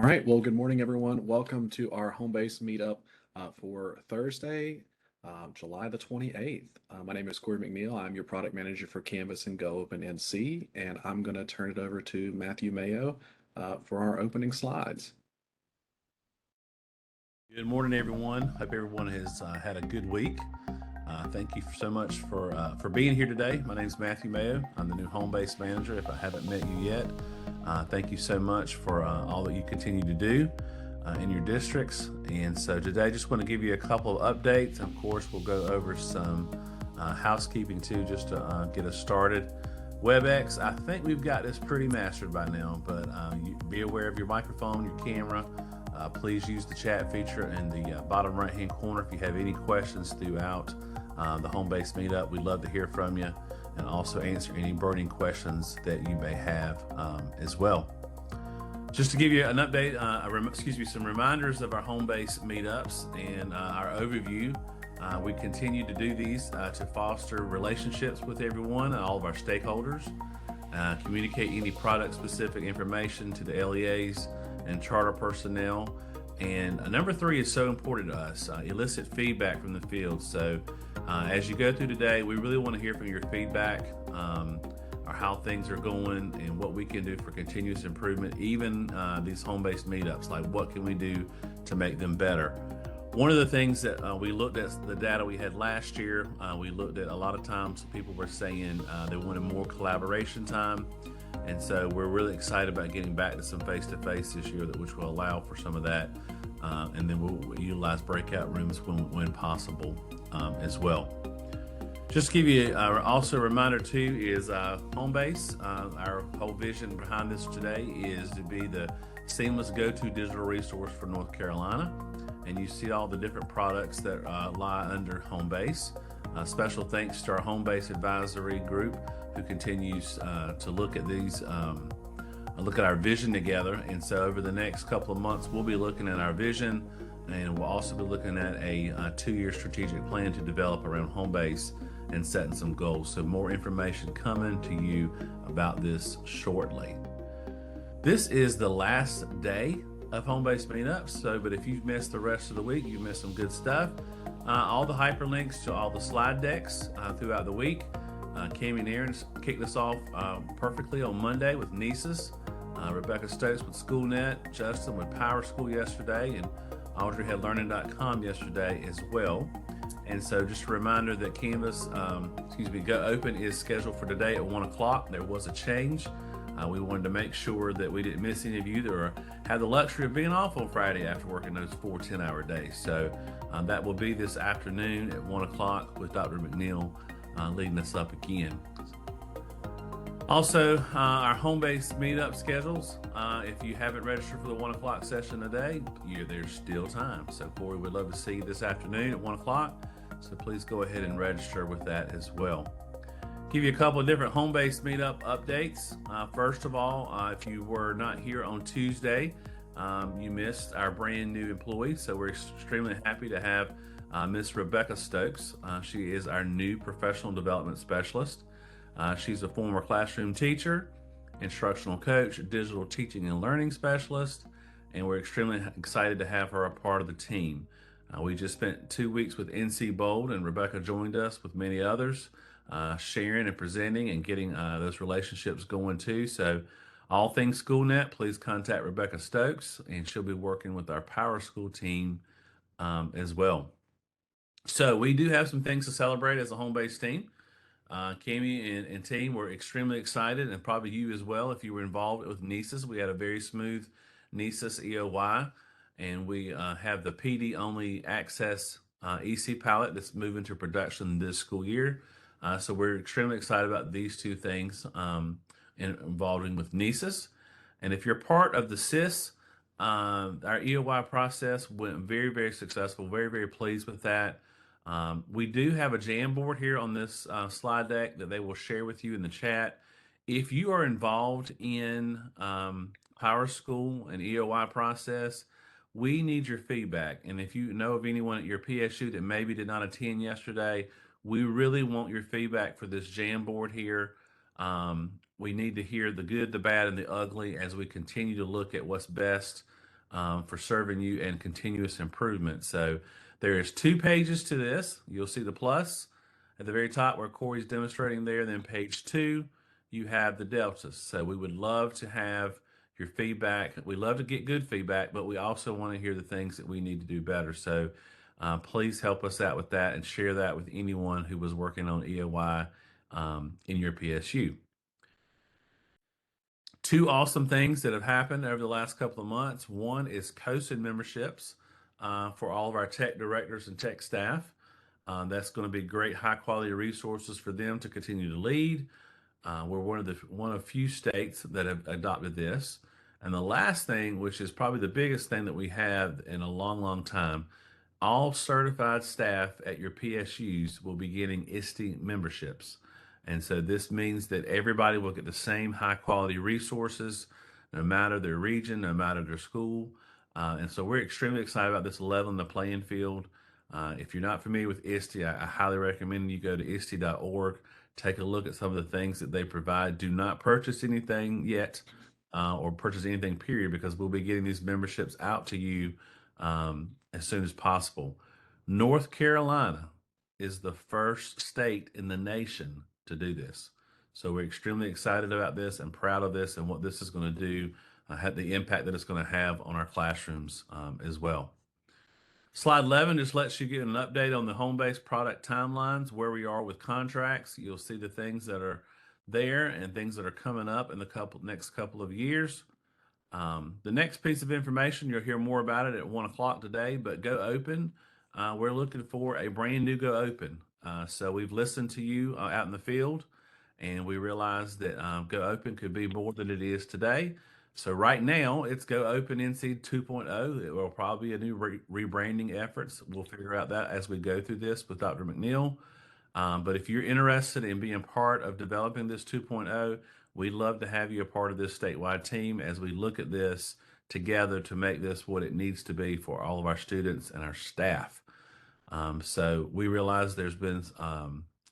right. Well, good morning, everyone. Welcome to our home base meetup for Thursday, July the 28th. My name is Corey McNeil. I'm your product manager for Canvas and Go Open NC, and I'm going to turn it over to Matthew Mayo for our opening slides. Good morning, everyone. Hope everyone has had a good week. Thank you so much for being here today. My name is Matthew Mayo. I'm the new home base manager. If I haven't met you yet, thank you so much for all that you continue to do in your districts. And so today, I just want to give you a couple of updates. Of course, we'll go over some housekeeping too, just to get us started. WebEx, I think we've got this pretty mastered by now, but be aware of your microphone, your camera. Please use the chat feature in the bottom right hand corner if you have any questions throughout the home base meetup. We'd love to hear from you and also answer any burning questions that you may have as well. Just to give you an update, some reminders of our home base meetups and our overview. We continue to do these to foster relationships with everyone and all of our stakeholders, communicate any product specific information to the LEAs and charter personnel. And number 3 is so important to us, elicit feedback from the field. So as you go through today, we really want to hear from your feedback, or how things are going and what we can do for continuous improvement, even these home-based meetups, like what can we do to make them better. One of the things that we looked at the data we had last year, we looked at a lot of times people were saying they wanted more collaboration time. And so we're really excited about getting back to some face-to-face this year, which will allow for some of that. And then we'll utilize breakout rooms when possible as well. Just to give you also a reminder too is home base. Our whole vision behind this today is to be the seamless go-to digital resource for North Carolina. And you see all the different products that lie under home base. Special thanks to our home base advisory group who continues to look at these, look at our vision together. And so over the next couple of months, we'll be looking at our vision, and we'll also be looking at a 2-year strategic plan to develop around home base and setting some goals. So more information coming to you about this shortly. This is the last day of home-based meetups. But if you've missed the rest of the week, you've missed some good stuff. All the hyperlinks to all the slide decks throughout the week. Cami and Aaron kicked us off perfectly on Monday with Nisus, Rebecca Stokes with SchoolNet, Justin with Power School yesterday, and Audrey had learning.com yesterday as well. And so just a reminder that Canvas, Go Open is scheduled for today at 1 o'clock. There was a change. We wanted to make sure that we didn't miss any of you that have the luxury of being off on Friday after working those 4 10-hour days. So that will be this afternoon at 1 o'clock with Dr. McNeil leading us up again. Also, our home-based meetup schedules. If you haven't registered for the 1 o'clock session today, there's still time. So Corey, we'd love to see you this afternoon at 1 o'clock. So please go ahead and register with that as well. Give you a couple of different home-based meetup updates. First of all, if you were not here on Tuesday, you missed our brand new employee. So we're extremely happy to have Miss Rebecca Stokes. She is our new professional development specialist. She's a former classroom teacher, instructional coach, digital teaching and learning specialist, and we're extremely excited to have her a part of the team. We just spent 2 weeks with NC Bold, and Rebecca joined us with many others, sharing and presenting and getting those relationships going too. So all things SchoolNet, please contact Rebecca Stokes, and she'll be working with our Power School team as well. So we do have some things to celebrate as a home-based team. Cami and team were extremely excited, and probably you as well if you were involved with Nisus. We had a very smooth Nisus EOY, and we have the PD-only access EC palette that's moving to production this school year. So we're extremely excited about these two things involving with Nisus. And if you're part of the SIS, our EOY process went very, very successful. Very, very pleased with that. We do have a Jamboard here on this slide deck that they will share with you in the chat. If you are involved in Power School and EOY process, we need your feedback. And if you know of anyone at your PSU that maybe did not attend yesterday, we really want your feedback for this Jamboard here. We need to hear the good, the bad, and the ugly as we continue to look at what's best for serving you and continuous improvement. So there is 2 pages to this. You'll see the plus at the very top where Corey's demonstrating there. Then page 2, you have the deltas. So we would love to have your feedback. We love to get good feedback, but we also want to hear the things that we need to do better. So please help us out with that and share that with anyone who was working on EOY in your PSU. 2 awesome things that have happened over the last couple of months. One is COSID memberships for all of our tech directors and tech staff. That's going to be great, high quality resources for them to continue to lead. We're one of few states that have adopted this. And the last thing, which is probably the biggest thing that we have in a long, long time, all certified staff at your PSUs will be getting ISTE memberships. And so this means that everybody will get the same high quality resources, no matter their region, no matter their school. And so we're extremely excited about this leveling the playing field. If you're not familiar with ISTE, I highly recommend you go to ISTE.org, take a look at some of the things that they provide. Do not purchase anything yet or purchase anything, period, because we'll be getting these memberships out to you as soon as possible. North Carolina is the first state in the nation to do this. So we're extremely excited about this and proud of this and what this is going to do, have the impact that it's going to have on our classrooms as well. Slide 11 just lets you get an update on the home-based product timelines, where we are with contracts. You'll see the things that are there and things that are coming up in the next couple of years. The next piece of information, you'll hear more about it at 1 o'clock today, but Go Open, we're looking for a brand new Go Open. So we've listened to you out in the field, and we realized that Go Open could be more than it is today. So right now, it's Go Open NC 2.0. It will probably be a new rebranding efforts. We'll figure out that as we go through this with Dr. McNeil. But if you're interested in being part of developing this 2.0, we'd love to have you a part of this statewide team as we look at this together to make this what it needs to be for all of our students and our staff. So we realize there's been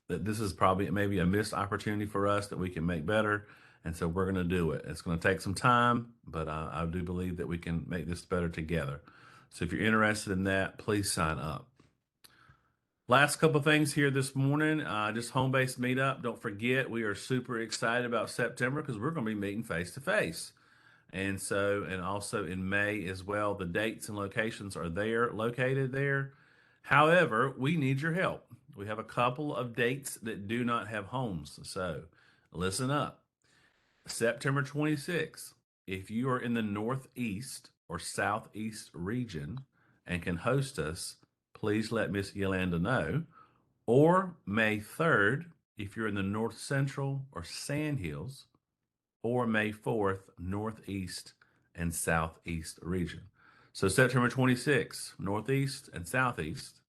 that this is probably maybe a missed opportunity for us that we can make better. And so we're going to do it. It's going to take some time, but I do believe that we can make this better together. So if you're interested in that, please sign up. Last couple of things here this morning, just home-based meetup. Don't forget, we are super excited about September because we're going to be meeting face-to-face. And so, and also in May as well, the dates and locations are there, located there. However, we need your help. We have a couple of dates that do not have homes. So listen up. September 26th, if you are in the Northeast or Southeast region and can host us, please let Miss Yolanda know. Or May 3rd, if you're in the North Central or Sand Hills, or May 4th, Northeast and Southeast region. So September 26th, Northeast and Southeast,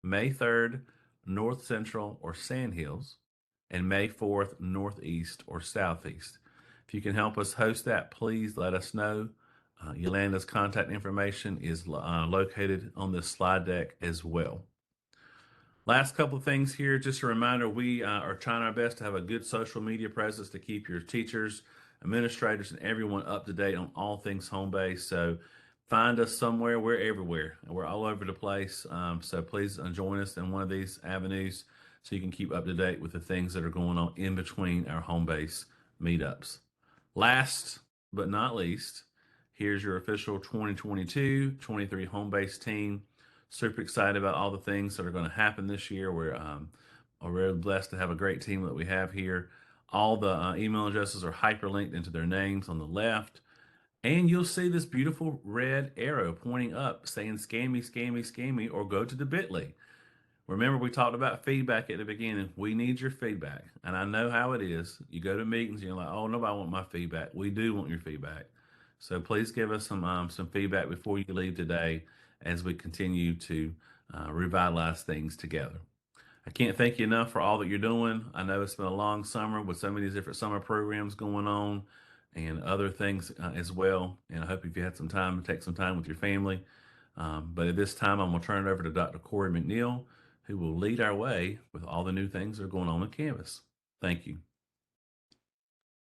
May 3rd, North Central or Sand Hills, and May 4th, Northeast or Southeast. If you can help us host that, please let us know. Yolanda's contact information is located on this slide deck as well. Last couple of things here, just a reminder, we are trying our best to have a good social media presence to keep your teachers, administrators, and everyone up to date on all things home-based. So find us somewhere. We're everywhere. We're all over the place. So please join us in one of these avenues so you can keep up to date with the things that are going on in between our home-based meetups. Last but not least, here's your official 2022-23 home-based team. Super excited about all the things that are going to happen this year. We're really blessed to have a great team that we have here. All the email addresses are hyperlinked into their names on the left. And you'll see this beautiful red arrow pointing up saying scan me, scan me, scan me, or go to the bit.ly. Remember, we talked about feedback at the beginning. We need your feedback. And I know how it is. You go to meetings and you're like, oh, nobody wants my feedback. We do want your feedback. So please give us some feedback before you leave today as we continue to revitalize things together. I can't thank you enough for all that you're doing. I know it's been a long summer with so many different summer programs going on and other things as well. And I hope if you had some time to take some time with your family. But at this time, I'm going to turn it over to Dr. Corey McNeil, who will lead our way with all the new things that are going on Canvas. Thank you.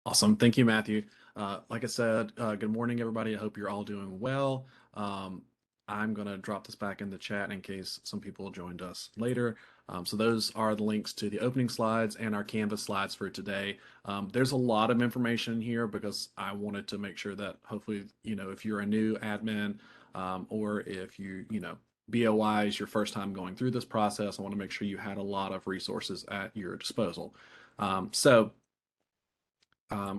Awesome. Thank you, Matthew. Like I said, good morning, everybody. I hope you're all doing well. I'm going to drop this back in the chat in case some people joined us later. So those are the links to the opening slides and our Canvas slides for today. There's a lot of information here because I wanted to make sure that hopefully, if you're a new admin, or if BOI is your first time going through this process, I want to make sure you had a lot of resources at your disposal.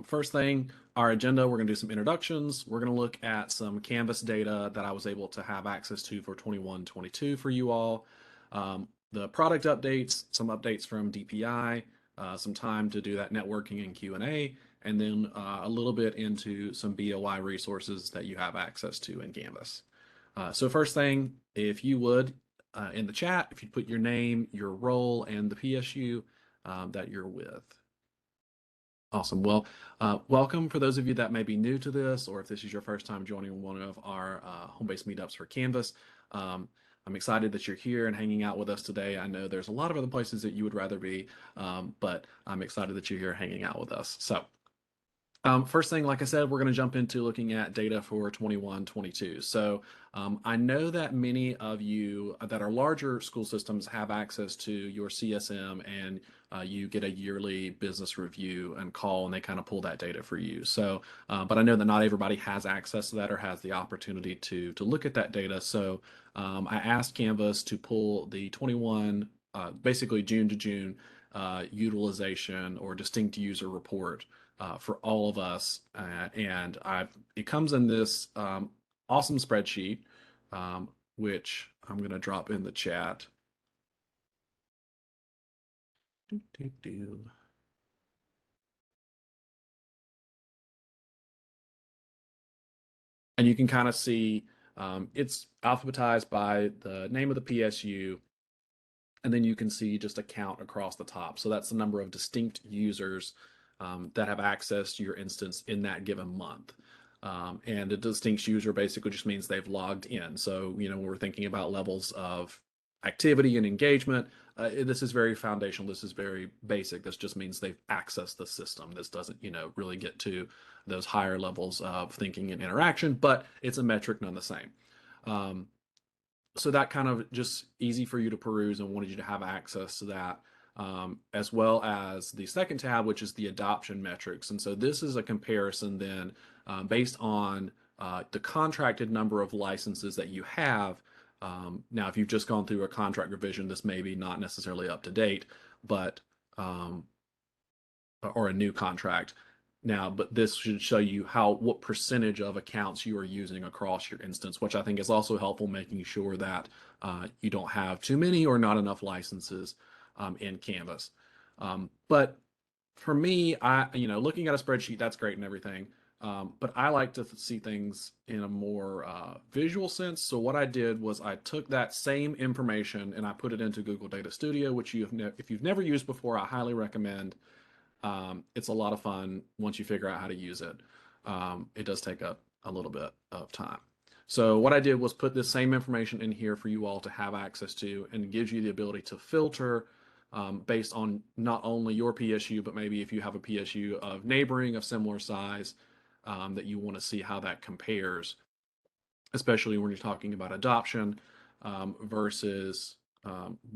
First thing, our agenda, we're going to do some introductions. We're going to look at some Canvas data that I was able to have access to for 21-22 for you all. The product updates, some updates from DPI, some time to do that networking and Q&A, and then a little bit into some BOI resources that you have access to in Canvas. So first thing, if you would, in the chat, if you put your name, your role, and the PSU that you're with. Awesome. Well, welcome for those of you that may be new to this, or if this is your first time joining one of our home-based meetups for Canvas. I'm excited that you're here and hanging out with us today. I know there's a lot of other places that you would rather be, but I'm excited that you're here hanging out with us. So first thing, like I said, we're going to jump into looking at data for 21-22. So I know that many of you that are larger school systems have access to your CSM, and you get a yearly business review and call, and they kind of pull that data for you. So, but I know that not everybody has access to that or has the opportunity to look at that data. So I asked Canvas to pull the 21, basically June to June utilization or distinct user report for all of us, and it comes in this awesome spreadsheet, which I'm going to drop in the chat. And you can kind of see it's alphabetized by the name of the PSU, and then you can see just a count across the top. So that's the number of distinct users that have access to your instance in that given month. And a distinct user basically just means they've logged in. So, when we're thinking about levels of activity and engagement, this is very foundational. This is very basic. This just means they've accessed the system. This doesn't, really get to those higher levels of thinking and interaction, but it's a metric none the same. So that kind of just easy for you to peruse, and wanted you to have access to that, as well as the second tab, which is the adoption metrics. And so this is a comparison then based on the contracted number of licenses that you have. Now, if you've just gone through a contract revision, this may be not necessarily up to date, but or a new contract. Now, but this should show you what percentage of accounts you are using across your instance, which I think is also helpful, making sure that you don't have too many or not enough licenses in Canvas. But for me, looking at a spreadsheet, that's great and everything. But I like to see things in a more visual sense. So what I did was I took that same information and I put it into Google Data Studio, which if you've never used before, I highly recommend. It's a lot of fun once you figure out how to use it. It does take a little bit of time. So what I did was put this same information in here for you all to have access to, and it gives you the ability to filter based on not only your PSU, but maybe if you have a PSU of neighboring of similar size, that you want to see how that compares, especially when you're talking about adoption versus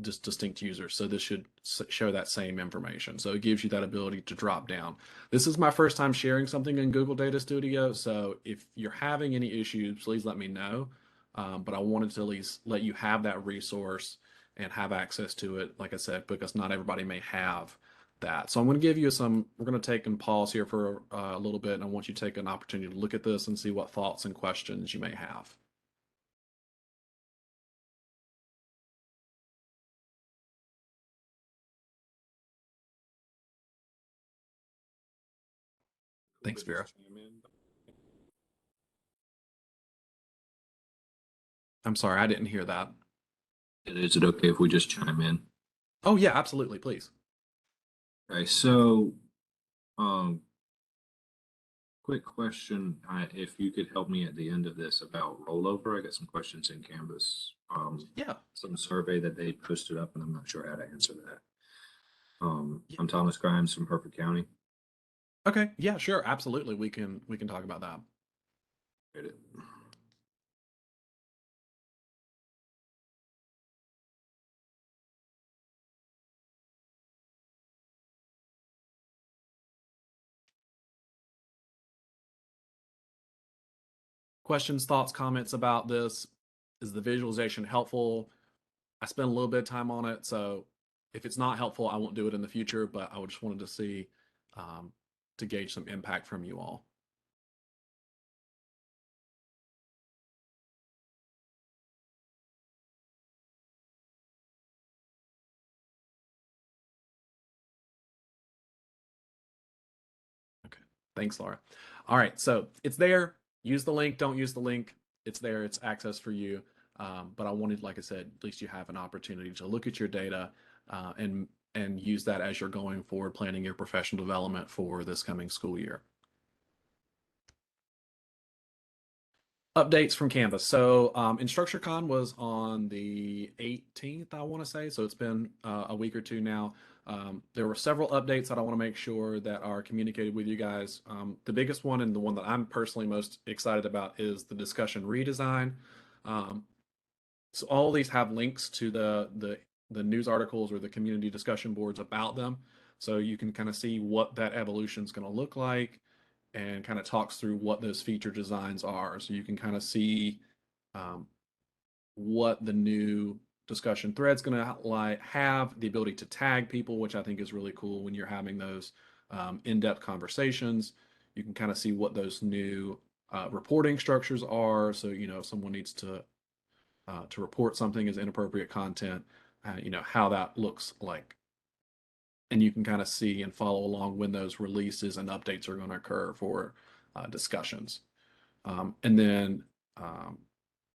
just distinct users. So this should show that same information. So it gives you that ability to drop down. This is my first time sharing something in Google Data Studio. So if you're having any issues, please let me know. But I wanted to at least let you have that resource and have access to it, like I said, because not everybody may have that. So I'm going to give you we're going to take and pause here for a little bit, and I want you to take an opportunity to look at this and see what thoughts and questions you may have. Thanks, Vera. I'm sorry, I didn't hear that. Is it okay if we just chime in? Oh yeah, absolutely, please. Okay, so quick question, if you could help me at the end of this about rollover. I got some questions in Canvas. Yeah. Some survey that they posted up, and I'm not sure how to answer that. I'm Thomas Grimes from Hereford County. Okay, yeah, sure, absolutely. We can talk about that. questions, thoughts, comments about this? Is the visualization helpful? I spent a little bit of time on it, so if it's not helpful, I won't do it in the future, but I just wanted to see to gauge some impact from you all. Okay, thanks, Laura. All right, so it's there. Use the link, don't use the link. It's there, it's access for you. But I wanted, like I said, at least you have an opportunity to look at your data and use that as you're going forward planning your professional development for this coming school year. Updates from Canvas. So InstructureCon was on the 18th, I want to say. So it's been a week or two now. There were several updates that I want to make sure that are communicated with you guys. The biggest one and the one that I'm personally most excited about is the discussion redesign. So all of these have links to the news articles or the community discussion boards about them. So you can kind of see what that evolution is going to look like and kind of talks through what those feature designs are. So you can kind of see what the new discussion thread's going to have, the ability to tag people, which I think is really cool when you're having those in-depth conversations. You can kind of see what those new reporting structures are. So, if someone needs to report something as inappropriate content, how that looks like. And you can kind of see and follow along when those releases and updates are going to occur for discussions. And then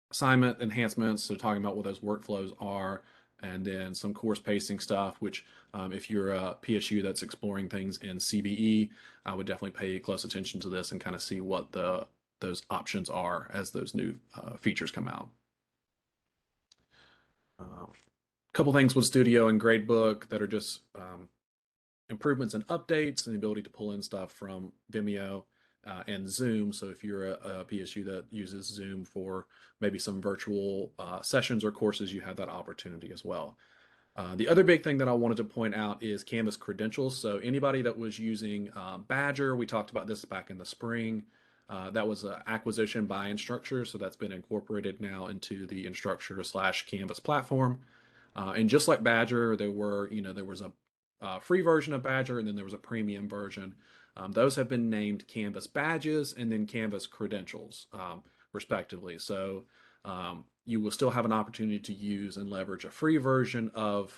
assignment enhancements, so talking about what those workflows are, and then some course pacing stuff, which if you're a PSU that's exploring things in CBE, I would definitely pay close attention to this and kind of see what those options are as those new features come out. Couple things with Studio and Gradebook that are just improvements and updates and the ability to pull in stuff from Vimeo and Zoom. So if you're a PSU that uses Zoom for maybe some virtual sessions or courses, you have that opportunity as well. The other big thing that I wanted to point out is Canvas credentials. So anybody that was using Badger, we talked about this back in the spring. That was an acquisition by Instructure, so that's been incorporated now into the Instructure/Canvas platform. And just like Badger, there was a free version of Badger, and then there was a premium version. Those have been named Canvas Badges and then Canvas Credentials, respectively. So you will still have an opportunity to use and leverage a free version of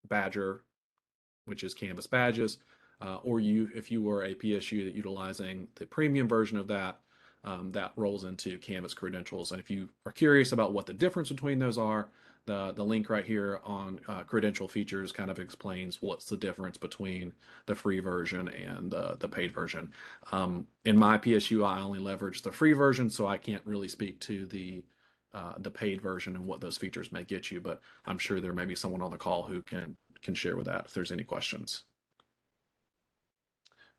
Badger, which is Canvas Badges, or if you were a PSU that utilizing the premium version of that, that rolls into Canvas Credentials. And if you are curious about what the difference between those are, the link right here on credential features kind of explains what's the difference between the free version and the paid version. In my PSU, I only leverage the free version, so I can't really speak to the paid version and what those features may get you, but I'm sure there may be someone on the call who can share with that if there's any questions.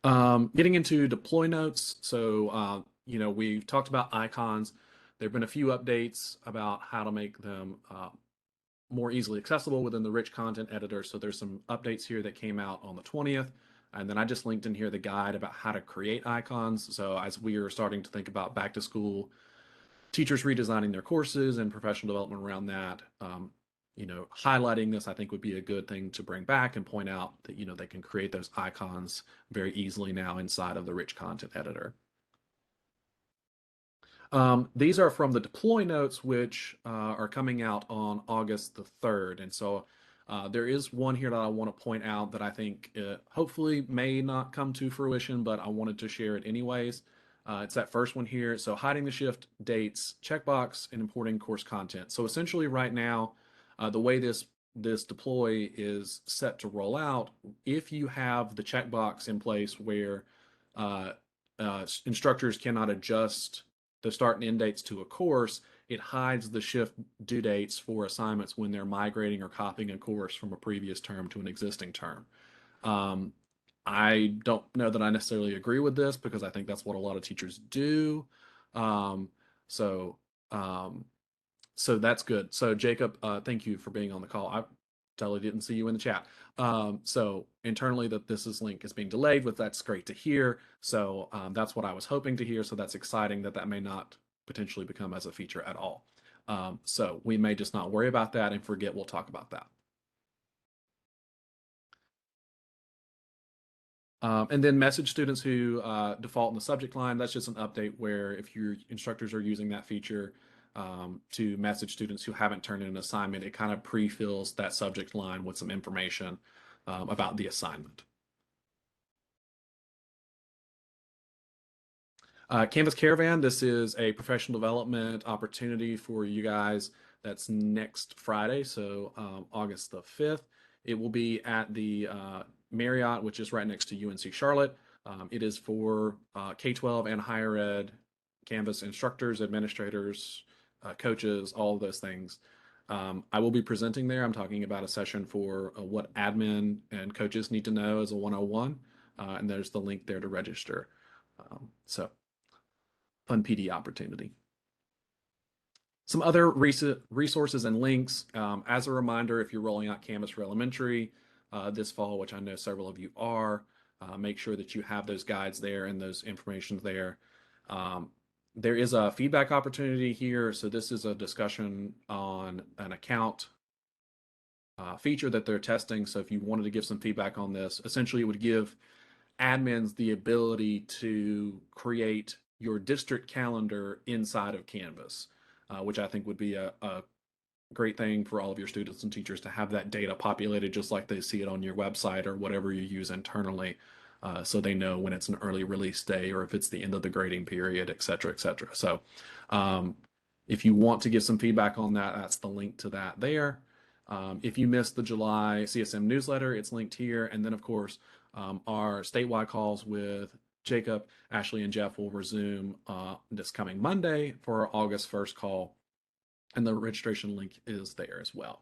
Getting into deploy notes. So, we've talked about icons. There have been a few updates about how to make them more easily accessible within the rich content editor. So there's some updates here that came out on the 20th. And then I just linked in here the guide about how to create icons. So as we are starting to think about back to school, teachers redesigning their courses and professional development around that, highlighting this, I think would be a good thing to bring back and point out that, they can create those icons very easily now inside of the rich content editor. These are from the deploy notes, which are coming out on August the 3rd. And so there is one here that I want to point out that I think hopefully may not come to fruition, but I wanted to share it anyways. It's that first one here. So hiding the shift dates, checkbox, and importing course content. So essentially right now, the way this deploy is set to roll out, if you have the checkbox in place where instructors cannot adjust the start and end dates to a course, it hides the shift due dates for assignments when they're migrating or copying a course from a previous term to an existing term. I don't know that I necessarily agree with this because I think that's what a lot of teachers do. So that's good. So Jacob, thank you for being on the call. I totally didn't see you in the chat. So internally that this link is being delayed, that's great to hear. So that's what I was hoping to hear. So that's exciting that may not potentially become as a feature at all. So we may just not worry about that and forget we'll talk about that. And then message students who default in the subject line. That's just an update where if your instructors are using that feature to message students who haven't turned in an assignment, it kind of pre-fills that subject line with some information about the assignment. Canvas Caravan, this is a professional development opportunity for you guys. That's next Friday, so August the 5th. It will be at the Marriott, which is right next to UNC Charlotte. It is for K-12 and higher ed Canvas instructors, administrators, coaches, all of those things. I will be presenting there. I'm talking about a session for what admin and coaches need to know as a 101, and there's the link there to register. So fun PD opportunity. Some other recent resources and links. As a reminder, if you're rolling out Canvas for Elementary this fall, which I know several of you are, make sure that you have those guides there and those information there. There is a feedback opportunity here. So this is a discussion on an account feature that they're testing. So if you wanted to give some feedback on this, essentially it would give admins the ability to create your district calendar inside of Canvas, which I think would be a great thing for all of your students and teachers to have that data populated just like they see it on your website or whatever you use internally, so they know when it's an early release day or if it's the end of the grading period, et cetera, et cetera. So if you want to give some feedback on that, that's the link to that there. If you missed the July CSM newsletter, it's linked here. And then, of course, our statewide calls with Jacob, Ashley, and Jeff will resume this coming Monday for our August 1st call. And the registration link is there as well.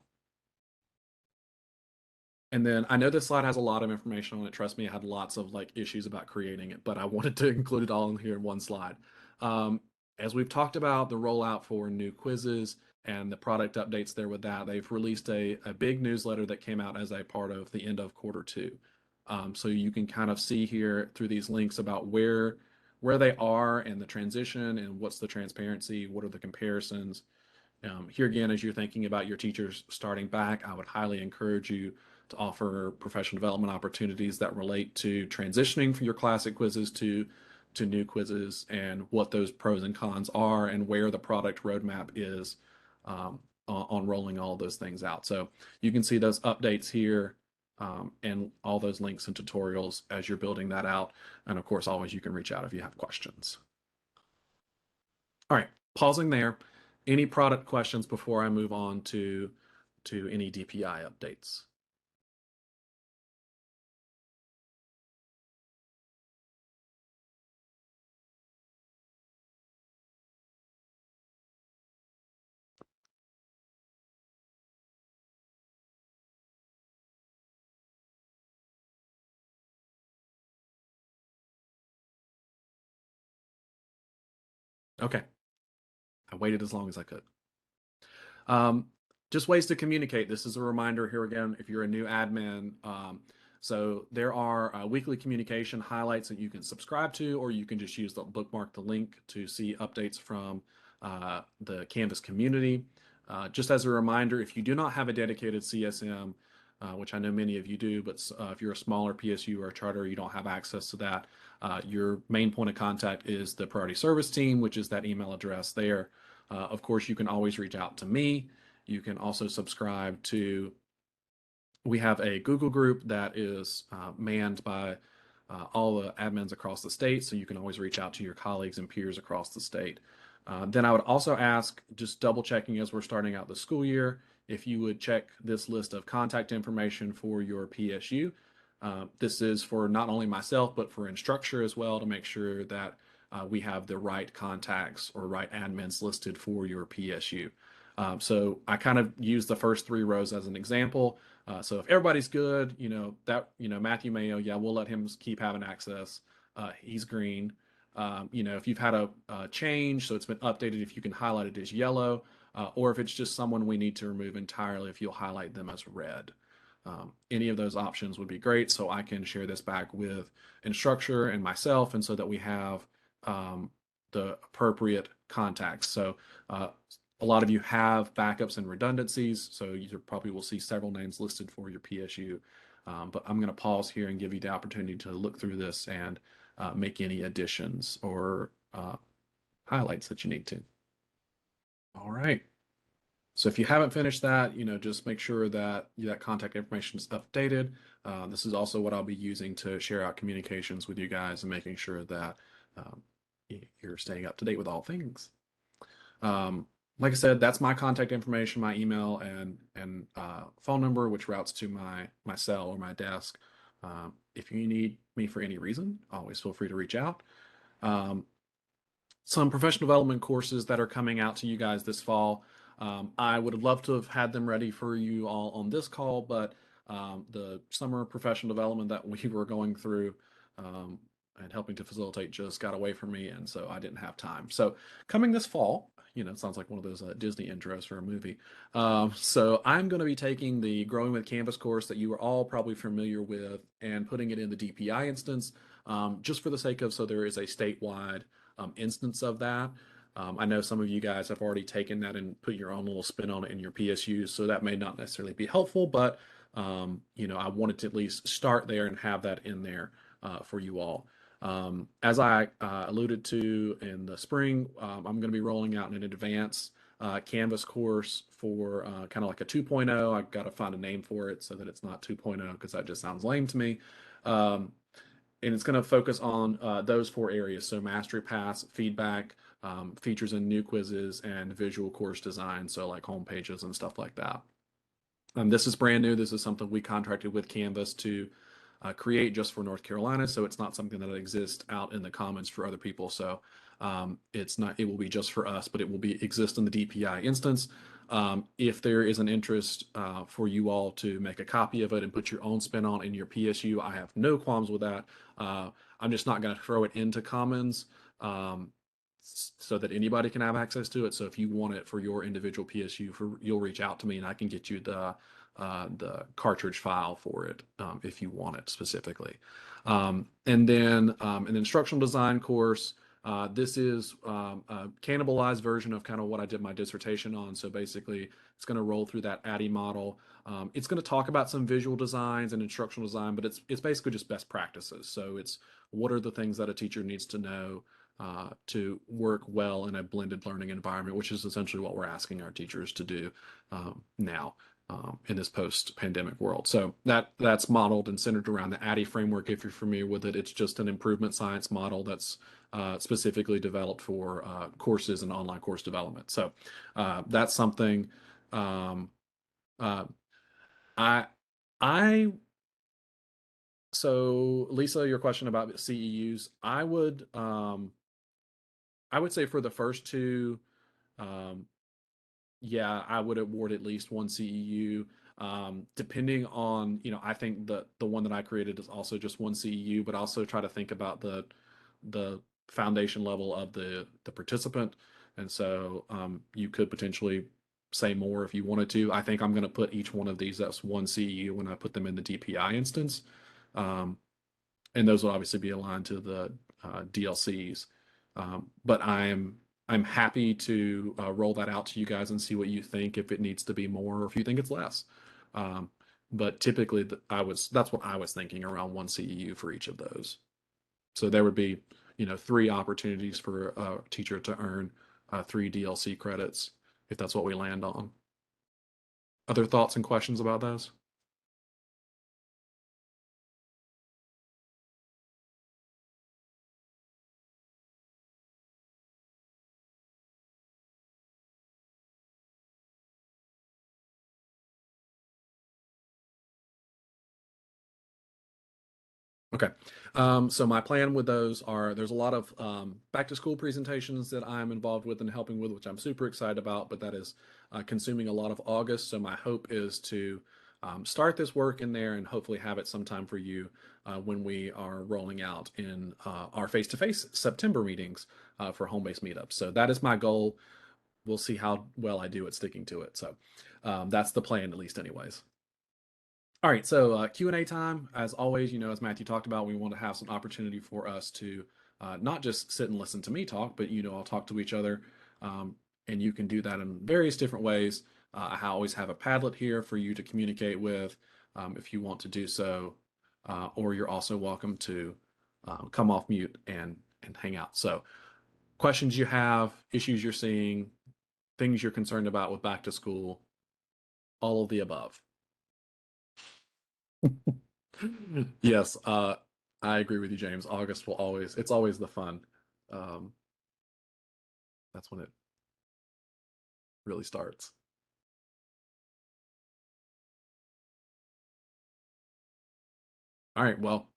And then I know this slide has a lot of information on it. Trust me, I had lots of issues about creating it, but I wanted to include it all in here in one slide. As we've talked about the rollout for new quizzes and the product updates there with that, they've released a big newsletter that came out as a part of the end of Q2. So you can kind of see here through these links about where they are and the transition and what's the transparency, what are the comparisons. Here again, as you're thinking about your teachers starting back, I would highly encourage you to offer professional development opportunities that relate to transitioning from your classic quizzes to new quizzes and what those pros and cons are and where the product roadmap is on rolling all those things out. So you can see those updates here and all those links and tutorials as you're building that out. And of course, always you can reach out if you have questions. All right, pausing there. Any product questions before I move on to any DPI updates? Okay, I waited as long as I could. Just ways to communicate. This is a reminder here again, if you're a new admin. So there are weekly communication highlights that you can subscribe to, or you can just use the bookmark the link to see updates from the Canvas community. Just as a reminder, if you do not have a dedicated CSM, which I know many of you do, but if you're a smaller PSU or a charter, you don't have access to that, your main point of contact is the priority service team, which is that email address there. Of course, you can always reach out to me. You can also subscribe to, we have a Google group that is manned by all the admins across the state, so you can always reach out to your colleagues and peers across the state. Then I would also ask, just double checking as we're starting out the school year, if you would check this list of contact information for your PSU. This is for not only myself, but for Instructure as well, to make sure that we have the right contacts or right admins listed for your PSU. So I kind of use the first 3 rows as an example. So if everybody's good, Matthew Mayo, yeah, we'll let him keep having access. He's green. If you've had a change, so it's been updated, if you can highlight it as yellow, or if it's just someone we need to remove entirely, if you'll highlight them as red. Any of those options would be great, so I can share this back with Instructure and myself, and so that we have the appropriate contacts. So a lot of you have backups and redundancies, so you probably will see several names listed for your PSU. But I'm going to pause here and give you the opportunity to look through this and make any additions or highlights that you need to. All right. So if you haven't finished that, just make sure that that contact information is updated. This is also what I'll be using to share out communications with you guys and making sure that um, you're staying up to date with all things. Like I said, that's my contact information, my email and phone number, which routes to my cell or my desk. If you need me for any reason, always feel free to reach out. Some professional development courses that are coming out to you guys this fall. I would have loved to have had them ready for you all on this call, but the summer professional development that we were going through and helping to facilitate just got away from me, and so I didn't have time. So coming this fall, it sounds like one of those Disney intros for a movie. So I'm going to be taking the Growing with Canvas course that you are all probably familiar with and putting it in the DPI instance, just for the sake of, so there is a statewide instance of that. I know some of you guys have already taken that and put your own little spin on it in your PSU, so that may not necessarily be helpful, but I wanted to at least start there and have that in there for you all. As I alluded to in the spring, I'm going to be rolling out an advanced Canvas course for kind of like a 2.0. I've got to find a name for it so that it's not 2.0 because that just sounds lame to me. And it's going to focus on those 4 areas. So mastery paths, feedback, features and new quizzes, and visual course design. So like home pages and stuff like that. This is brand new. This is something we contracted with Canvas to create just for North Carolina. So it's not something that exists out in the commons for other people. So it will be just for us, but it will exist in the DPI instance. If there is an interest for you all to make a copy of it and put your own spin on in your PSU, I have no qualms with that. I'm just not going to throw it into commons so that anybody can have access to it. So if you want it for your individual PSU, you'll reach out to me and I can get you the cartridge file for it if you want it specifically. And then an instructional design course. This is a cannibalized version of kind of what I did my dissertation on. So basically, it's going to roll through that ADDIE model. It's going to talk about some visual designs and instructional design, but it's basically just best practices. So it's what are the things that a teacher needs to know to work well in a blended learning environment, which is essentially what we're asking our teachers to do now. In this post-pandemic world. So that's modeled and centered around the ADDIE framework. If you're familiar with it, it's just an improvement science model that's specifically developed for courses and online course development. So that's something so Lisa, your question about CEUs, I would say for the first 2, yeah, I would award at least 1 CEU. Depending on, I think the one that I created is also just 1 CEU, but also try to think about the foundation level of the participant. And so you could potentially say more if you wanted to. I think I'm going to put each one of these as 1 CEU when I put them in the DPI instance. And those will obviously be aligned to the DLCs. But I'm happy to roll that out to you guys and see what you think, if it needs to be more or if you think it's less. But typically that's what I was thinking, around 1 CEU for each of those. So there would be, 3 opportunities for a teacher to earn 3 DLC credits if that's what we land on. Other thoughts and questions about those? Okay. So my plan with those there's a lot of back to school presentations that I'm involved with and helping with, which I'm super excited about, but that is consuming a lot of August. So my hope is to start this work in there and hopefully have it sometime for you when we are rolling out in our face-to-face September meetings for home-based meetups. So that is my goal. We'll see how well I do at sticking to it. So that's the plan, at least anyways. All right, so Q&A time. As always, as Matthew talked about, we want to have some opportunity for us to not just sit and listen to me talk, but, I'll talk to each other. And you can do that in various different ways. I always have a Padlet here for you to communicate with if you want to do so, or you're also welcome to come off mute and hang out. So questions you have, issues you're seeing, things you're concerned about with back to school, all of the above. Yes, I agree with you, James. August will always, it's always the fun. Um, that's when it really starts. All right, well,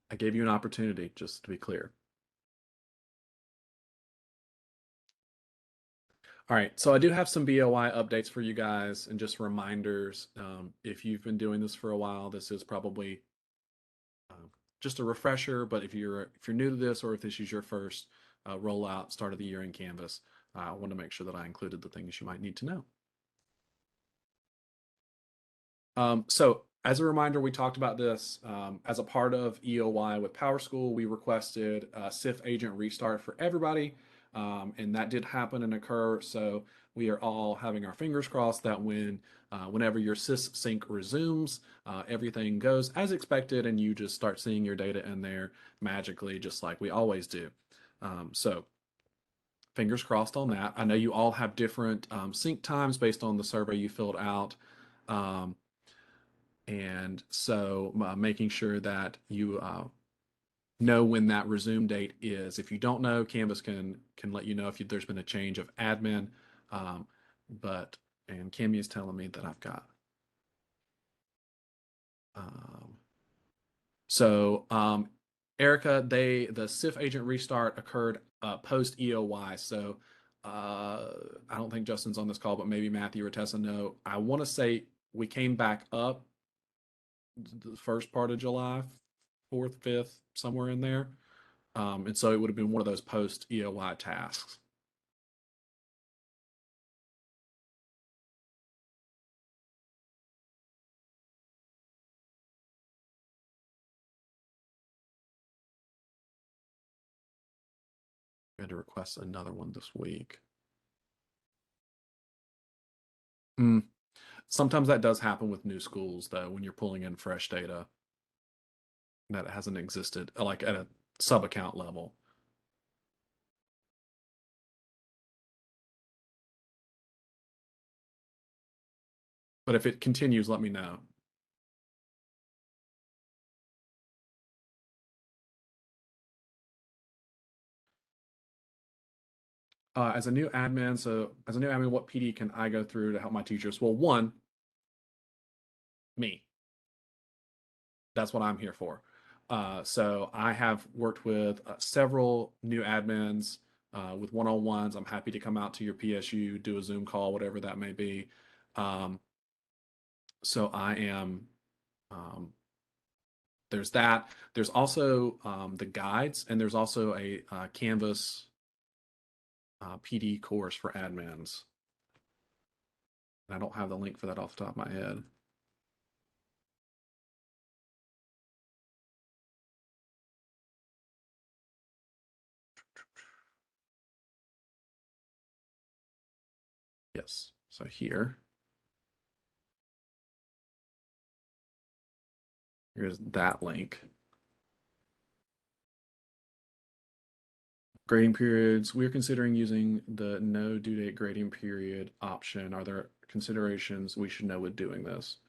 I gave you an opportunity, just to be clear. All right, so I do have some BOI updates for you guys and just reminders. If you've been doing this for a while, this is probably just a refresher, but if you're new to this or if this is your first rollout, start of the year in Canvas, I want to make sure that I included the things you might need to know. So as a reminder, we talked about this as a part of EOY with PowerSchool. We requested a CIF agent restart for everybody, and that did happen and occur. So we are all having our fingers crossed that whenever your sys sync resumes, everything goes as expected, and you just start seeing your data in there magically, just like we always do. So fingers crossed on that. I know you all have different sync times based on the survey you filled out. And so making sure that you know when that resume date is. If you don't know, Canvas can let you know if there's been a change of admin. And Cammy is telling me that I've got. Erica, the CIF agent restart occurred post EOY. So I don't think Justin's on this call, but maybe Matthew or Tessa know. I want to say we came back up the first part of July, 4th, 5th, somewhere in there. And so it would have been one of those post EOY tasks. We had to request another one this week. Sometimes that does happen with new schools, though, when you're pulling in fresh data that hasn't existed, like at a sub account level. But if it continues, let me know. As a new admin, what PD can I go through to help my teachers? Well, one, me. That's what I'm here for. So I have worked with several new admins with one-on-ones. I'm happy to come out to your PSU, do a Zoom call, whatever that may be. So I am, there's that. There's also the guides, and there's also a Canvas PD course for admins. And I don't have the link for that off the top of my head. Yes, so here's that link. Grading periods. We're considering using the no due date grading period option. Are there considerations we should know with doing this?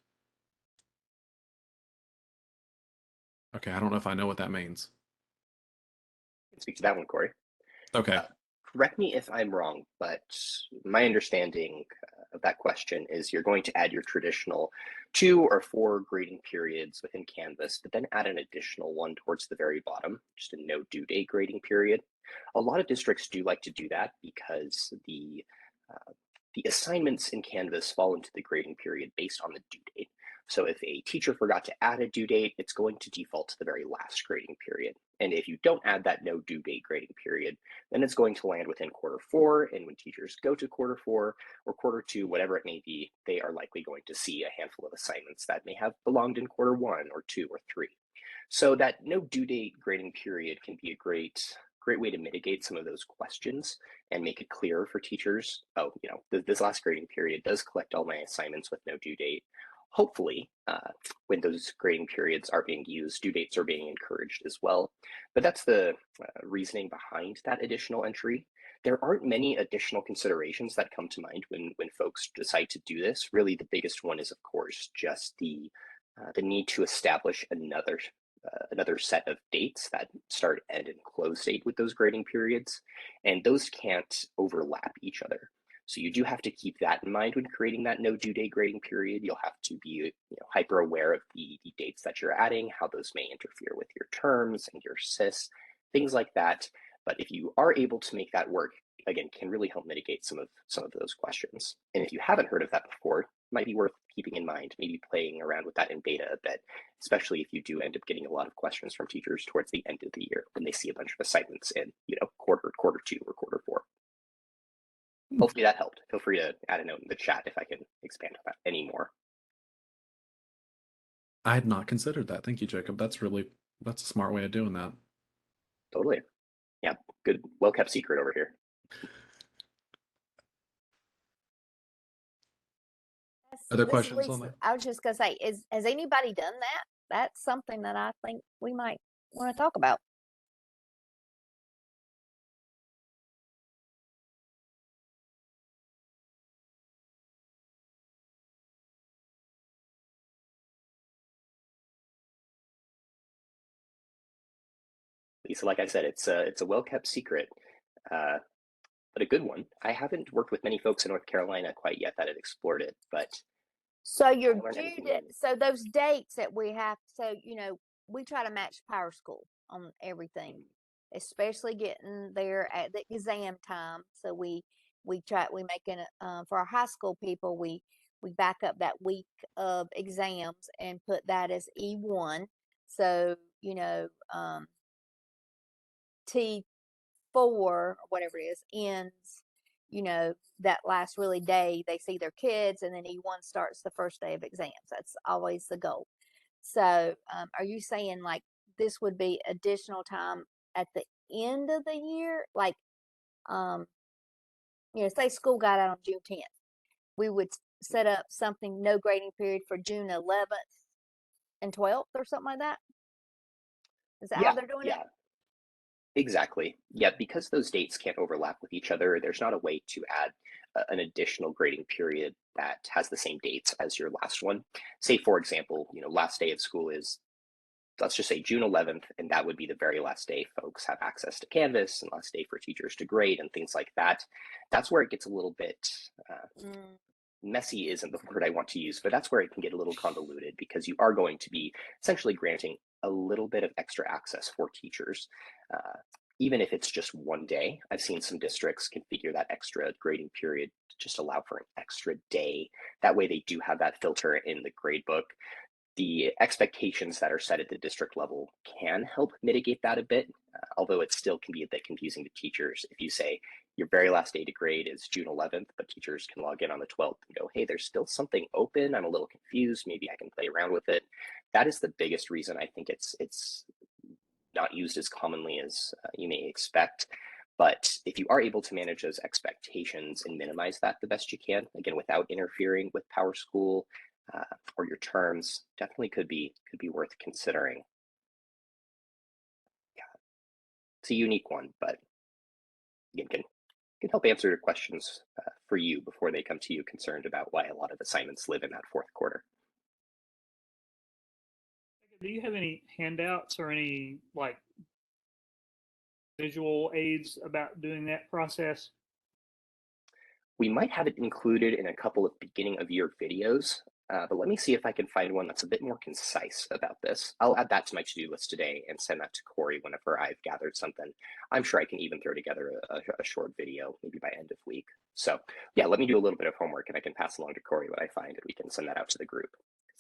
Okay, I don't know if I know what that means. I can speak to that one, Corey. Okay. Correct me if I'm wrong, but my understanding of that question is you're going to add your traditional 2 or 4 grading periods within Canvas, but then add an additional one towards the very bottom, just a no due date grading period. A lot of districts do like to do that because the assignments in Canvas fall into the grading period based on the due date. So if a teacher forgot to add a due date, it's going to default to the very last grading period. And if you don't add that no due date grading period, then it's going to land within quarter 4. And when teachers go to quarter 4 or quarter 2, whatever it may be, they are likely going to see a handful of assignments that may have belonged in quarter 1 or 2 or 3. So that no due date grading period can be a great great way to mitigate some of those questions and make it clearer for teachers. Oh, this last grading period does collect all my assignments with no due date. Hopefully, when those grading periods are being used, due dates are being encouraged as well. But that's the reasoning behind that additional entry. There aren't many additional considerations that come to mind when folks decide to do this. Really, the biggest one is, of course, just the need to establish another set of dates that start, end, and close date with those grading periods, and those can't overlap each other. So you do have to keep that in mind when creating that no due date grading period. You'll have to be hyper aware of the dates that you're adding, how those may interfere with your terms and your SIS, things like that. But if you are able to make that work, again, can really help mitigate some of those questions. And if you haven't heard of that before, it might be worth keeping in mind, maybe playing around with that in beta a bit, especially if you do end up getting a lot of questions from teachers towards the end of the year when they see a bunch of assignments in, quarter 2 or quarter 4. Hopefully that helped. Feel free to add a note in the chat if I can expand on that any more. I had not considered that. Thank you, Jacob. That's a smart way of doing that. Totally. Yeah, good, well-kept secret over here. Other questions on that? I was just gonna say, has anybody done that? That's something that I think we might want to talk about. Lisa, like I said, it's a well-kept secret, but a good one. I haven't worked with many folks in North Carolina quite yet that have explored it, but so you're due to, so those dates that we have, so we try to match Power School on everything, especially getting there at the exam time. So we make it for our high school people, we back up that week of exams and put that as E1. So T4 or whatever it is ends, that last really day they see their kids, and then E1 starts the first day of exams. That's always the goal. So are you saying like this would be additional time at the end of the year? Like, say school got out on June 10th. We would set up something, no grading period for June 11th and 12th or something like that? Is that how they're doing it? Exactly. Yeah, because those dates can't overlap with each other, there's not a way to add an additional grading period that has the same dates as your last one. Say, for example, last day of school is, let's just say June 11th, and that would be the very last day folks have access to Canvas and last day for teachers to grade and things like that. That's where it gets a little bit messy isn't the word I want to use, but that's where it can get a little convoluted because you are going to be essentially granting a little bit of extra access for teachers. Even if it's just one day, I've seen some districts configure that extra grading period to just allow for an extra day. That way they do have that filter in the gradebook. The expectations that are set at the district level can help mitigate that a bit, although it still can be a bit confusing to teachers if you say your very last day to grade is June 11th, but teachers can log in on the 12th and go, hey, there's still something open. I'm a little confused. Maybe I can play around with it. That is the biggest reason I think it's not used as commonly as you may expect. But if you are able to manage those expectations and minimize that the best you can, again, without interfering with Power School or your terms, definitely could be worth considering. Yeah, it's a unique one, but again, can help answer your questions for you before they come to you concerned about why a lot of assignments live in that fourth quarter. Do you have any handouts or any like visual aids about doing that process? We might have it included in a couple of beginning of year videos, but let me see if I can find one that's a bit more concise about this. I'll add that to my to-do list today and send that to Corey whenever I've gathered something. I'm sure I can even throw together a short video, maybe by end of week. So yeah, let me do a little bit of homework and I can pass along to Corey what I find and we can send that out to the group.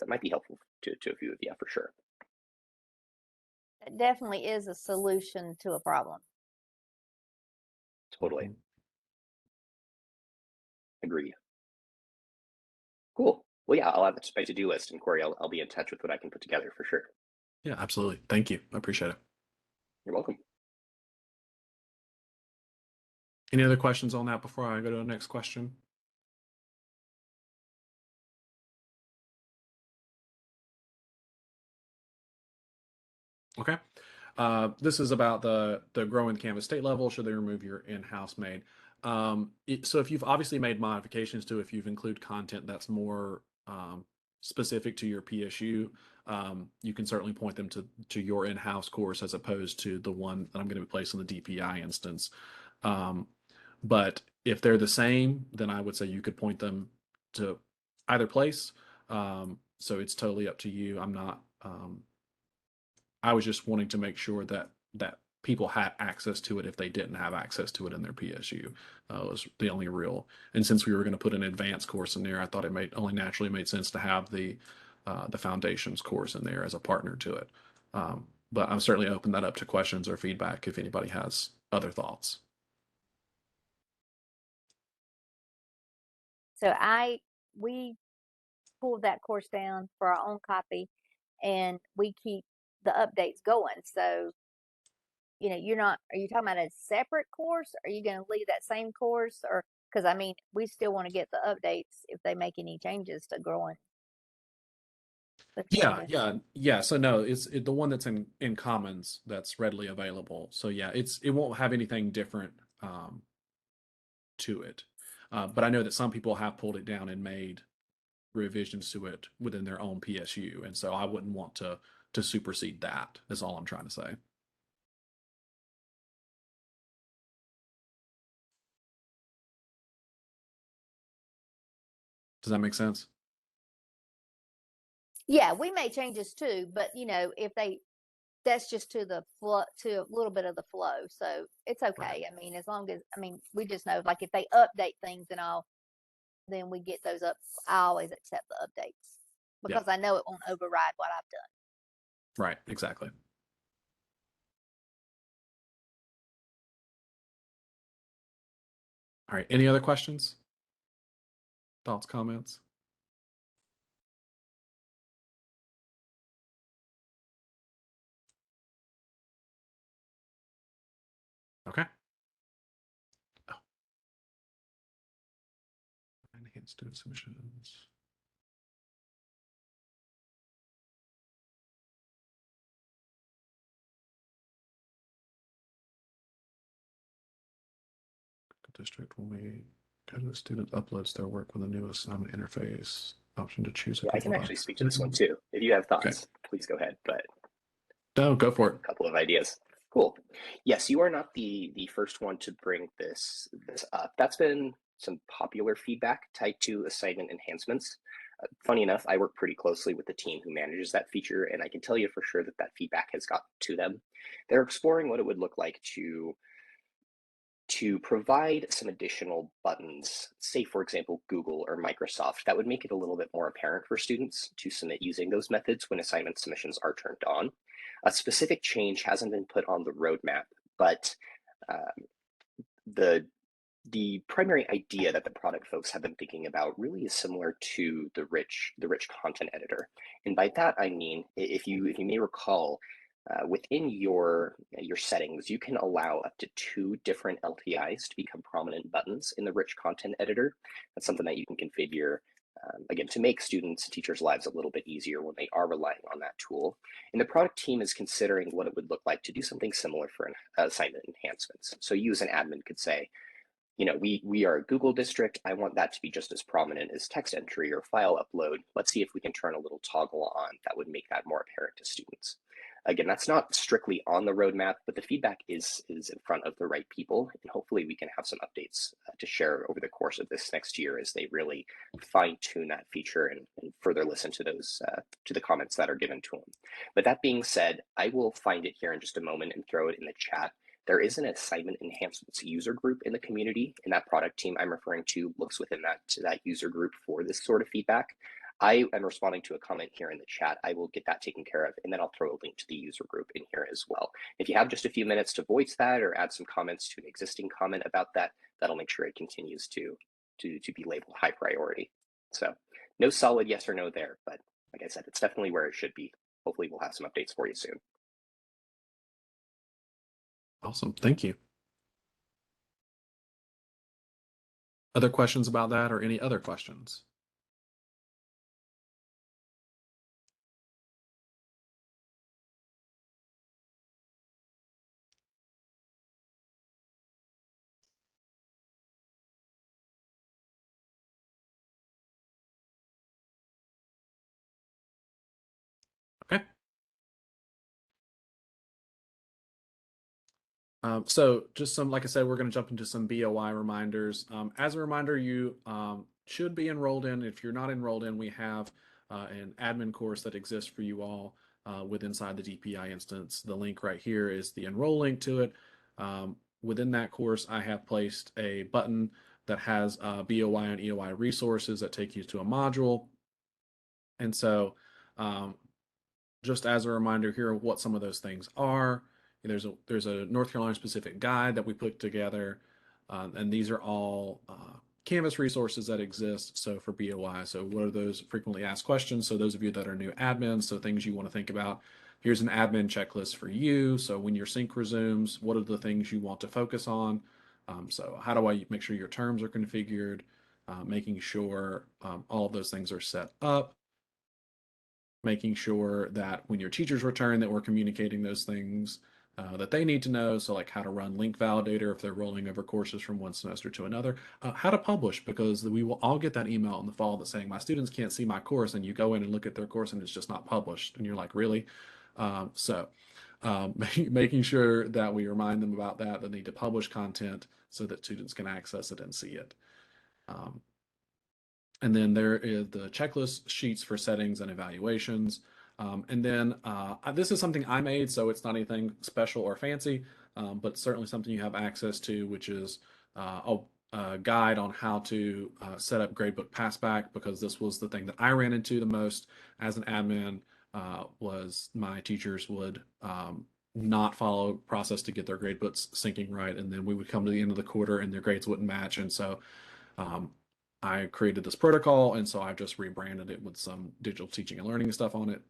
That might be helpful to a few of you for sure. It definitely is a solution to a problem. Totally. Agreed. Cool. Well, yeah, I'll add that to my to-do list, and Corey, I'll be in touch with what I can put together for sure. Yeah, absolutely. Thank you. I appreciate it. You're welcome. Any other questions on that before I go to the next question? Okay. This is about the growing Canvas state level. Should they remove your in-house made? So if you've obviously made modifications to, if you've included content that's more specific to your PSU, you can certainly point them to your in-house course as opposed to the one that I'm going to be placing in the DPI instance. But if they're the same, then I would say you could point them to either place. So it's totally up to you. I'm not. I was just wanting to make sure that people had access to it if they didn't have access to it in their PSU. Was the only real. And since we were going to put an advanced course in there, I thought it only naturally made sense to have the foundations course in there as a partner to it. But I'm certainly open that up to questions or feedback if anybody has other thoughts. So we pulled that course down for our own copy, and we keep the updates going. So, are you talking about a separate course? Are you going to leave that same course, or because I mean, we still want to get the updates if they make any changes to growing with Canvas. Yeah. So no, it's the one that's in Commons that's readily available. So yeah, it won't have anything different to it. But I know that some people have pulled it down and made revisions to it within their own PSU, and so I wouldn't want to supersede that. Is all I'm trying to say. Does that make sense? Yeah, we made changes too, but if that's just to the flow, to a little bit of the flow, so it's Right. okay. I mean, as long as we just know, like, if they update things and all, then we get those up. I always accept the updates Yeah. because I know it won't override what I've done. Right. Exactly. All right. Any other questions? Thoughts, comments? Okay. Oh. Enhanced student submissions. The district will be the student uploads their work with a new assignment interface option to choose a Yeah, I couple can of actually speak to this one options. too. If you have Okay. thoughts, please go ahead. But No, go for it. a couple of ideas. Cool. Yes, you are not the first one to bring this up. That's been some popular feedback tied to assignment enhancements. Funny enough, I work pretty closely with the team who manages that feature, and I can tell you for sure that that feedback has gotten to them. They're exploring what it would look like to provide some additional buttons, say for example, Google or Microsoft, that would make it a little bit more apparent for students to submit using those methods when assignment submissions are turned on. A specific change hasn't been put on the roadmap, but the primary idea that the product folks have been thinking about really is similar to the rich content editor. And by that I mean, if you may recall, within your settings, you can allow up to 2 different LTIs to become prominent buttons in the rich content editor. That's something that you can configure, again, to make students and teachers' lives a little bit easier when they are relying on that tool. And the product team is considering what it would look like to do something similar for assignment enhancements. So you as an admin could say, we are a Google district. I want that to be just as prominent as text entry or file upload. Let's see if we can turn a little toggle on that would make that more apparent to students. Again, that's not strictly on the roadmap, but the feedback is in front of the right people, and hopefully we can have some updates to share over the course of this next year as they really fine-tune that feature and further listen to those to the comments that are given to them. But that being said, I will find it here in just a moment and throw it in the chat. There is an assignment enhancements user group in the community, and that product team I'm referring to looks within that user group for this sort of feedback. I am responding to a comment here in the chat. I will get that taken care of, and then I'll throw a link to the user group in here as well. If you have just a few minutes to voice that or add some comments to an existing comment about that, that'll make sure it continues to be labeled high priority. So no solid yes or no there, but like I said, it's definitely where it should be. Hopefully we'll have some updates for you soon. Awesome. Thank you. Other questions about that or any other questions? Okay. So just some, like I said, we're going to jump into some BOI reminders. As a reminder, you should be enrolled in. If you're not enrolled in, we have an admin course that exists for you all with inside the DPI instance. The link right here is the enroll link to it. Within that course, I have placed a button that has BOI and EOI resources that take you to a module. And so just as a reminder here of what some of those things are, there's a North Carolina specific guide that we put together, and these are all Canvas resources that exist. So for BOI, so what are those frequently asked questions? So those of you that are new admins, so things you want to think about. Here's an admin checklist for you. So when your sync resumes, what are the things you want to focus on? So how do I make sure your terms are configured? Making sure all of those things are set up, making sure that when your teachers return that we're communicating those things that they need to know. So like how to run link validator if they're rolling over courses from one semester to another, how to publish, because we will all get that email in the fall that's saying my students can't see my course, and you go in and look at their course and it's just not published. And you're like, really? Making sure that we remind them about that, they need to publish content so that students can access it and see it. And then there is the checklist sheets for settings and evaluations. And then this is something I made, so it's not anything special or fancy, but certainly something you have access to, which is a guide on how to set up gradebook passback, because this was the thing that I ran into the most as an admin, was my teachers would not follow process to get their gradebooks syncing right, and then we would come to the end of the quarter and their grades wouldn't match. And so I created this protocol, and so I've just rebranded it with some digital teaching and learning stuff on it.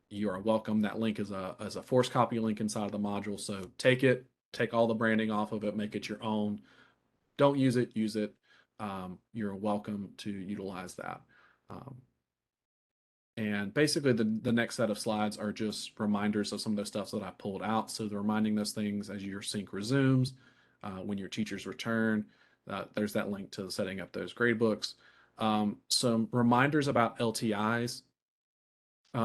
You are welcome. That link is a force copy link inside of the module. So take it, take all the branding off of it, make it your own. Don't use it, use it. You're welcome to utilize that. And basically the next set of slides are just reminders of some of those stuff that I pulled out. So they're reminding those things as your sync resumes, when your teachers return. There's that link to setting up those grade books. Some reminders about LTIs.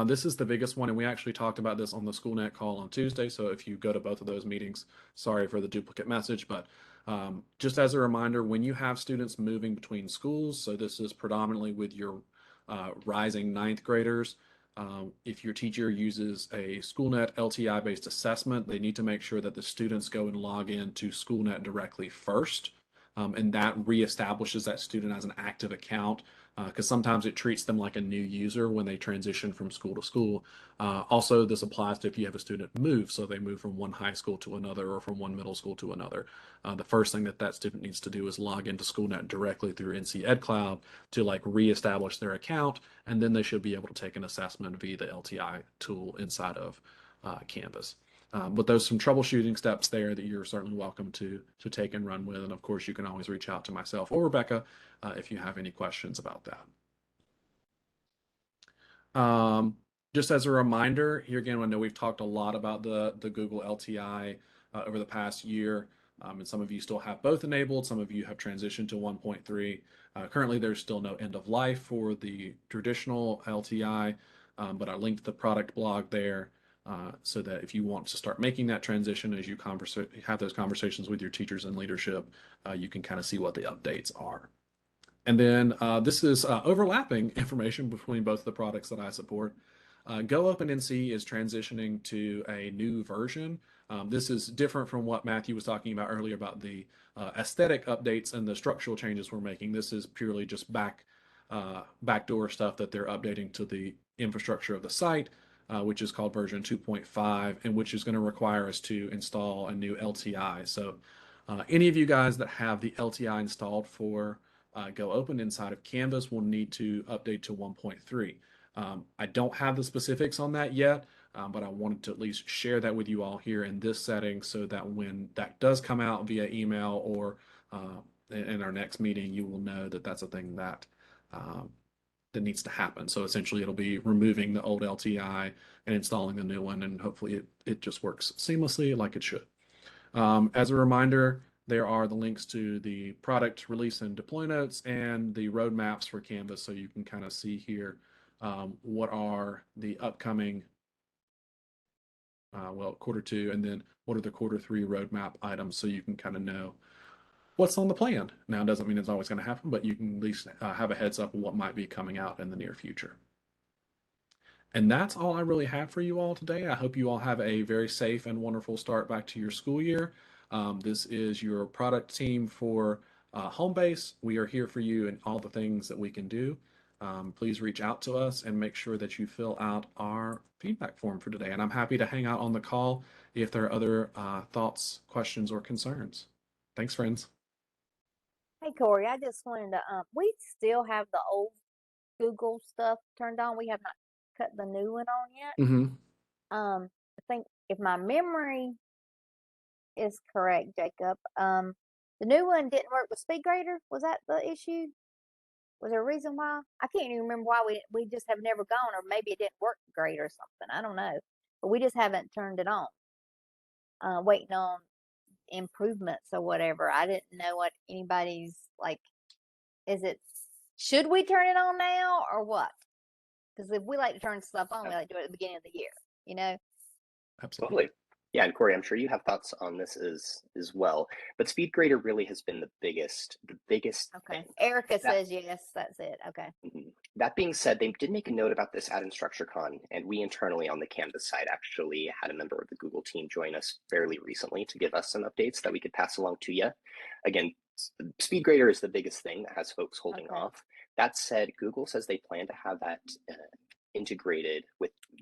This is the biggest one, and we actually talked about this on the SchoolNet call on Tuesday. So if you go to both of those meetings, sorry for the duplicate message, but just as a reminder, when you have students moving between schools, so this is predominantly with your rising ninth graders, if your teacher uses a SchoolNet LTI-based assessment, they need to make sure that the students go and log in to SchoolNet directly first. And that reestablishes that student as an active account, because sometimes it treats them like a new user when they transition from school to school. Also, this applies to if you have a student move, so they move from one high school to another or from one middle school to another. The first thing that student needs to do is log into SchoolNet directly through NC Ed Cloud to like reestablish their account, and then they should be able to take an assessment via the LTI tool inside of Canvas. But there's some troubleshooting steps there that you're certainly welcome to take and run with. And of course, you can always reach out to myself or Rebecca if you have any questions about that. Just as a reminder, here again, I know we've talked a lot about the Google LTI over the past year. And some of you still have both enabled. Some of you have transitioned to 1.3. Currently, there's still no end of life for the traditional LTI, but I linked the product blog there. So that if you want to start making that transition as you have those conversations with your teachers and leadership, you can kind of see what the updates are. And then this is overlapping information between both the products that I support. GoOpenNC is transitioning to a new version. This is different from what Matthew was talking about earlier about the aesthetic updates and the structural changes we're making. This is purely just backdoor stuff that they're updating to the infrastructure of the site, which is called version 2.5, and which is going to require us to install a new LTI. So any of you guys that have the LTI installed for GoOpen inside of Canvas will need to update to 1.3. I don't have the specifics on that yet, but I wanted to at least share that with you all here in this setting so that when that does come out via email or in our next meeting, you will know that that's a thing that that needs to happen. So essentially, it'll be removing the old LTI and installing the new one, and hopefully it just works seamlessly like it should. As a reminder, there are the links to the product release and deploy notes and the roadmaps for Canvas, so you can kind of see here what are the upcoming Q2, and then what are the Q3 roadmap items, so you can kind of know what's on the plan. Now, it doesn't mean it's always going to happen, but you can at least have a heads up of what might be coming out in the near future. And that's all I really have for you all today. I hope you all have a very safe and wonderful start back to your school year. This is your product team for Homebase. We are here for you and all the things that we can do. Please reach out to us and make sure that you fill out our feedback form for today. And I'm happy to hang out on the call if there are other thoughts, questions, or concerns. Thanks, friends. Hey Corey, I just wanted to we still have the old Google stuff turned on. We have not cut the new one on yet. Mm-hmm. I think if my memory is correct, Jacob, the new one didn't work with SpeedGrader. Was that the issue? Was there a reason why? I can't even remember why we just have never gone, or maybe it didn't work great or something. I don't know, but we just haven't turned it on. Waiting on improvements or whatever. I didn't know what anybody's like. Is it? Should we turn it on now or what? Because if we like to turn stuff on, we like to do it at the beginning of the year. You know. Absolutely. Totally. Yeah, and Corey, I'm sure you have thoughts on this as well. But SpeedGrader really has been the biggest Okay. thing. Erica says yes. That's it. Okay. That being said, they did make a note about this at InstructureCon, and we internally on the Canvas side actually had a member of the Google team join us fairly recently to give us some updates that we could pass along to you. Again, SpeedGrader is the biggest thing that has folks holding off. That said, Google says they plan to have that integrated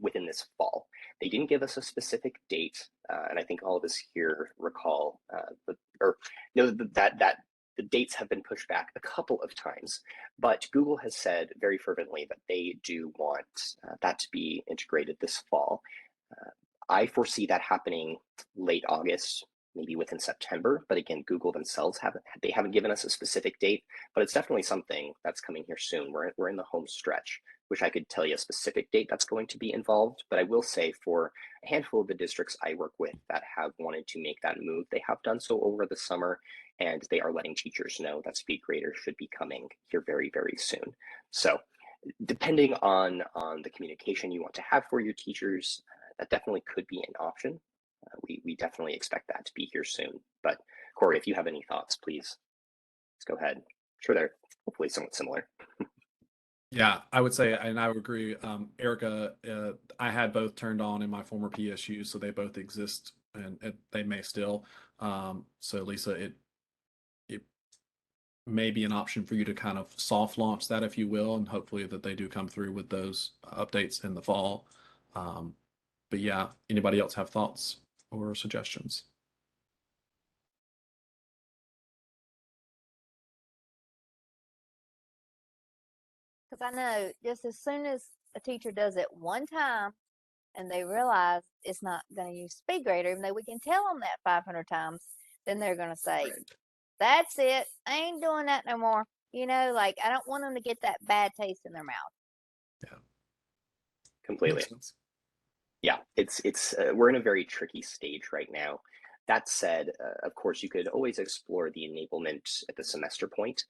within this fall. They didn't give us a specific date, and I think all of us here recall that the dates have been pushed back a couple of times, but Google has said very fervently that they do want that to be integrated this fall. I foresee that happening late August, maybe within September. But again, Google themselves haven't given us a specific date, but it's definitely something that's coming here soon. We're in the home stretch. Wish I could tell you a specific date that's going to be involved, but I will say for a handful of the districts I work with that have wanted to make that move, they have done so over the summer, and they are letting teachers know that SpeedGrader should be coming here very, very soon. So depending on the communication you want to have for your teachers, that definitely could be an option. We definitely expect that to be here soon. But Corey, if you have any thoughts, please go ahead. I'm sure they're hopefully somewhat similar. Yeah, I would say, and I would agree. Erica, I had both turned on in my former PSU, so they both exist, and they may still. So Lisa, it may be an option for you to kind of soft launch that, if you will, and hopefully that they do come through with those updates in the fall. But yeah, anybody else have thoughts or suggestions? Because I know just as soon as a teacher does it one time and they realize it's not going to use SpeedGrader, even though we can tell them that 500 times, then they're going to say, Right. that's it. I ain't doing that no more. You know, like I don't want them to get that bad taste in their mouth. Yeah, Completely. makes sense. Yeah, it's we're in a very tricky stage right now. That said, of course, you could always explore the enablement at the semester point.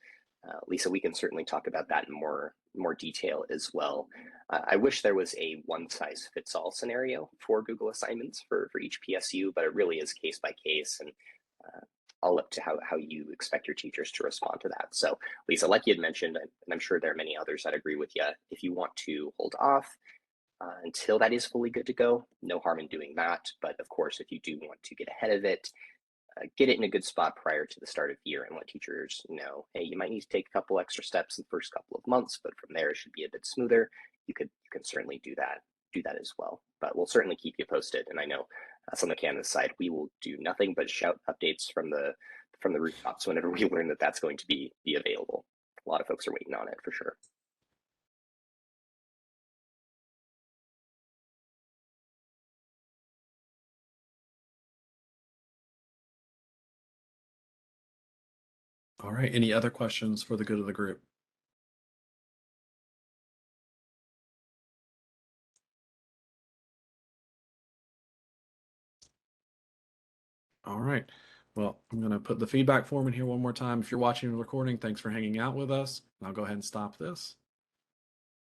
Lisa, we can certainly talk about that in more detail as well. I wish there was a one-size-fits-all scenario for Google assignments for each PSU, but it really is case by case, and all up to how you expect your teachers to respond to that. So, Lisa, like you had mentioned, and I'm sure there are many others that agree with you, if you want to hold off until that is fully good to go, no harm in doing that. But of course, if you do want to get ahead of it, get it in a good spot prior to the start of the year and let teachers know, hey, you might need to take a couple extra steps in the first couple of months, but from there it should be a bit smoother. You can certainly do that as well. But we'll certainly keep you posted. And I know on the Canvas side, we will do nothing but shout updates from the rooftops whenever we learn that that's going to be available. A lot of folks are waiting on it for sure. All right. Any other questions for the good of the group? All right. Well, I'm going to put the feedback form in here one more time. If you're watching the recording, thanks for hanging out with us. I'll go ahead and stop this.